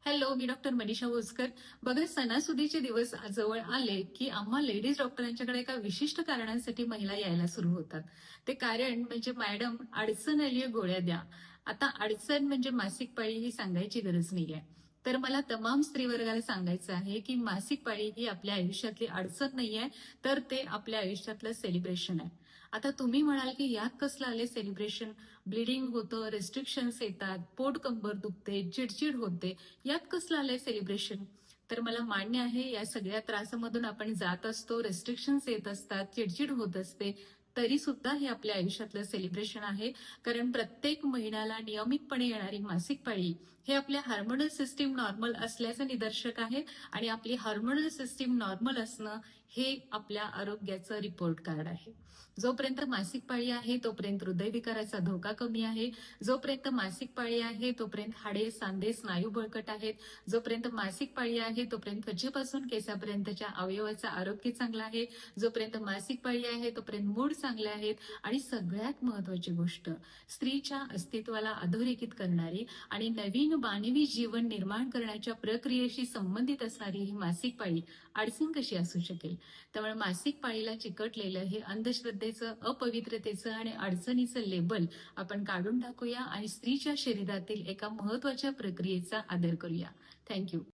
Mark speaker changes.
Speaker 1: Hello, मी doctor Manisha Bhoskar. बघा, सणासुदीचे दिवस जवळ आले, की आम्हा लेडीज डॉक्टरांच्याकडे एका विशिष्ट कारणांसाठी महिला यायला सुरू होतात. ते कारण म्हणजे, मॅडम, अडचण आलीये, गोळ्या द्या. आता अडचण म्हणजे मासिक पाळी ही सांगायची गरज नाहीये. तर मला तमाम स्त्रीवर्गाला सांगायचं आहे, की मासिक पाळी ही आपल्या आयुष्यातली अडचण नाहीये, तर ते आपल्या आयुष्यातलं सेलिब्रेशन आहे. आता तुम्ही म्हणाल, की यात कसलं आले सेलिब्रेशन? ब्लिडिंग होतं, रेस्ट्रिक्शन्स येतात, पोट कंबर दुखते, चिडचिड होते. यात कसलं आलंय सेलिब्रेशन? तर मला मान्य आहे, या सगळ्या त्रासामधून आपण जात असतो, रेस्ट्रिक्शन्स येत असतात, चिडचिड होत असते. तरी सुद्धा हे आपल्या आयुष्यातलं सेलिब्रेशन आहे. कारण प्रत्येक महिन्याला नियमितपणे येणारी मासिक पाळी हे आपल्या हार्मोनल सिस्टीम नॉर्मल असल्याचं निदर्शक आहे. आणि आपली हार्मोनल सिस्टीम नॉर्मल असणं हे आपल्या आरोग्याचं रिपोर्ट कार्ड आहे. जोपर्यंत मासिक पाळी आहे तोपर्यंत हृदयविकाराचा धोका कमी आहे. जोपर्यंत मासिक पाळी आहे तोपर्यंत हाडे, सांधे, स्नायू बळकट आहेत. जोपर्यंत मासिक पाळी आहे तोपर्यंत त्वचेपासून केसापर्यंतच्या अवयवाचं आरोग्य चांगलं आहे. जोपर्यंत मासिक पाळी आहे तोपर्यंत मूड चांगले आहेत. आणि सगळ्यात महत्वाची गोष्ट, स्त्रीच्या अस्तित्वाला अधोरेखित करणारी आणि नवीन मानवी जीवन निर्माण करण्याच्या प्रक्रियेशी संबंधित असणारी ही मासिक पाळी अडचण कशी असू शकेल? त्यामुळे मासिक पाळीला चिकटलेलं हे अंधश्रद्धेचं, अपवित्रतेचं आणि अडचणीचं लेबल आपण काढून टाकूया आणि स्त्रीच्या शरीरातील एका महत्वाच्या प्रक्रियेचा आदर करूया. थँक्यू.